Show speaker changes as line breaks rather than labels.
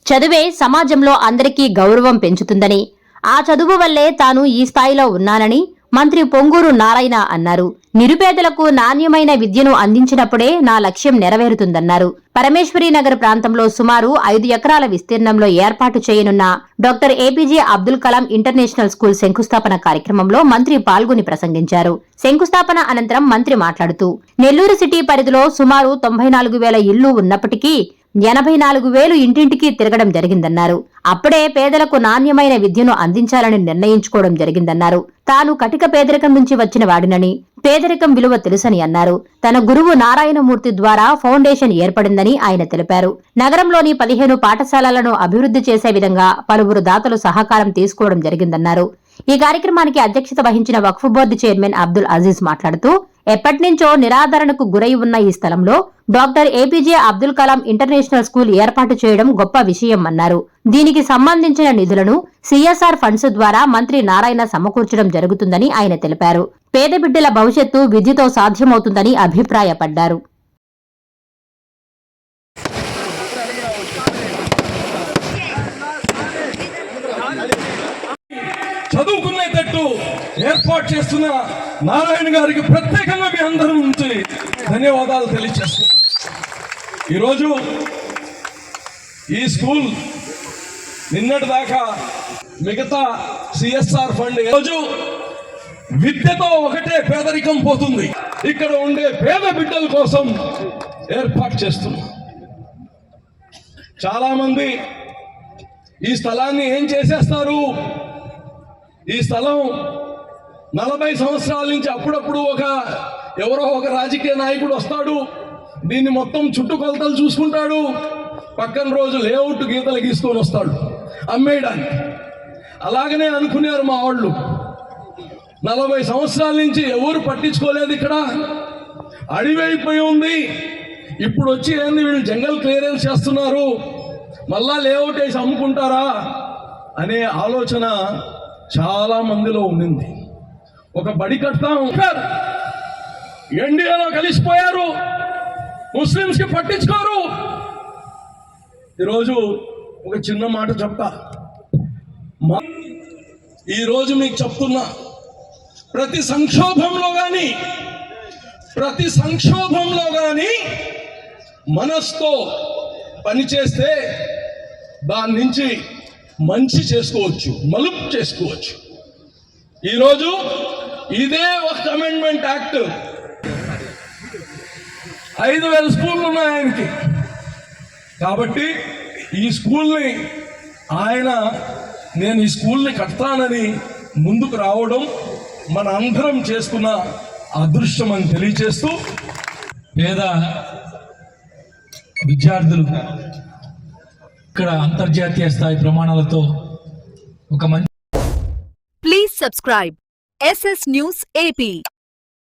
చదువే సమాజంలో అందరికీ గౌరవం పెంచుతుందని, ఆ చదువు వల్లే తాను ఈ స్థాయిలో ఉన్నానని మంత్రి పొంగూరు నారాయణ అన్నారు. నిరుపేదలకు నాణ్యమైన విద్యను అందించినప్పుడే నా లక్ష్యం నెరవేరుతుందన్నారు. పరమేశ్వరి నగర్ ప్రాంతంలో సుమారు 5 ఎకరాల విస్తీర్ణంలో ఏర్పాటు చేయనున్న doctor APJ Abdul Kalam international school శంకుస్థాపన కార్యక్రమంలో మంత్రి పాల్గొని ప్రసంగించారు. శంకుస్థాపన అనంతరం మంత్రి మాట్లాడుతూ, నెల్లూరు సిటీ పరిధిలో సుమారు 94,000 ఇళ్లు ఉన్నప్పటికీ 84,000 ఇంటింటికి తిరగడం జరిగిందన్నారు. అప్పుడే పేదలకు నాణ్యమైన విద్యను అందించాలని నిర్ణయించుకోవడం జరిగిందన్నారు. తాను కటిక పేదరికం నుంచి వచ్చిన వాడినని, పేదరికం విలువ తెలుసని అన్నారు. తన గురువు నారాయణమూర్తి ద్వారా ఫౌండేషన్ ఏర్పడిందని ఆయన తెలిపారు. నగరంలోని 15 పాఠశాలలను అభివృద్ధి చేసే విధంగా పలువురు దాతలు సహకారం తీసుకోవడం జరిగిందన్నారు. ఈ కార్యక్రమానికి అధ్యక్షత వహించిన వక్ఫ్ బోర్డు చైర్మన్ అబ్దుల్ అజీజ్ మాట్లాడుతూ, ఎప్పటినుంచో నిరాదరణకు గురై ఉన్న ఈ స్థలంలో doctor APJ Abdul Kalam international school ఏర్పాటు చేయడం గొప్ప విషయం అన్నారు. దీనికి సంబంధించిన నిధులను సిఎస్ఆర్ ఫండ్స్ ద్వారా మంత్రి నారాయణ సమకూర్చడం జరుగుతుందని ఆయన తెలిపారు. పేద బిడ్డల భవిష్యత్తు విద్యతో సాధ్యమవుతుందని అభిప్రాయపడ్డారు.
చదువుకునేటట్టు ఏర్పాటు చేస్తున్న నారాయణ గారికి ప్రత్యేకంగా మీ అందరి నుంచి ధన్యవాదాలు తెలియజేస్తున్నాం. ఈరోజు ఈ స్కూల్ నిన్నటి దాకా మిగతా సిఎస్ఆర్ ఫండ్ ఈరోజు విద్యతో ఒకటే పేదరికం పోతుంది, ఇక్కడ ఉండే పేద బిడ్డల కోసం ఏర్పాటు చేస్తున్నాం. చాలా మంది ఈ స్థలాన్ని ఏం చేసేస్తారు, ఈ స్థలం 40 సంవత్సరాల నుంచి అప్పుడప్పుడు ఎవరో ఒక రాజకీయ నాయకుడు వస్తాడు, దీన్ని మొత్తం చుట్టుకొలతలు చూసుకుంటాడు, పక్కన రోజు లేఅవుట్ గీతలు గీసుకొని వస్తాడు అమ్మేయడానికి. అలాగనే అనుకున్నారు మా వాళ్ళు. 40 సంవత్సరాల నుంచి ఎవరు పట్టించుకోలేదు, ఇక్కడ అడివైపోయి ఉంది. ఇప్పుడు వచ్చి ఏంది వీళ్ళు జంగల్ క్లియరెన్స్ చేస్తున్నారు, మళ్ళా లేఅవుట్ వేసి అమ్ముకుంటారా అనే ఆలోచన చాలా మందిలో ఉండింది. ఒక బడి కడతాం, ఎన్డీఏలో కలిసిపోయారు, ముస్లింస్ కి పట్టించుకోరు. ఈరోజు ఒక చిన్న మాట చెప్తా, ఈరోజు మీకు చెప్తున్నా, ప్రతి సంక్షోభంలో కానీ మనసుతో పనిచేస్తే దాని నుంచి మంచి చేసుకోవచ్చు, మలుపు చేసుకోవచ్చు. ఈరోజు ఇదే ఒక అమెండ్మెంట్ యాక్ట్ 5,000 స్కూళ్ళు ఉన్నాయి ఆయనకి. కాబట్టి ఈ స్కూల్ని నేను ఈ స్కూల్ని కడతానని ముందుకు రావడం మన అందరం చేసుకున్న అదృష్టం అని తెలియజేస్తూ,
పేద విద్యార్థులు ఇక్కడ అంతర్జాతీయ స్థాయి ప్రమాణాలతో ఒక మంచి.
Please subscribe SS News AP.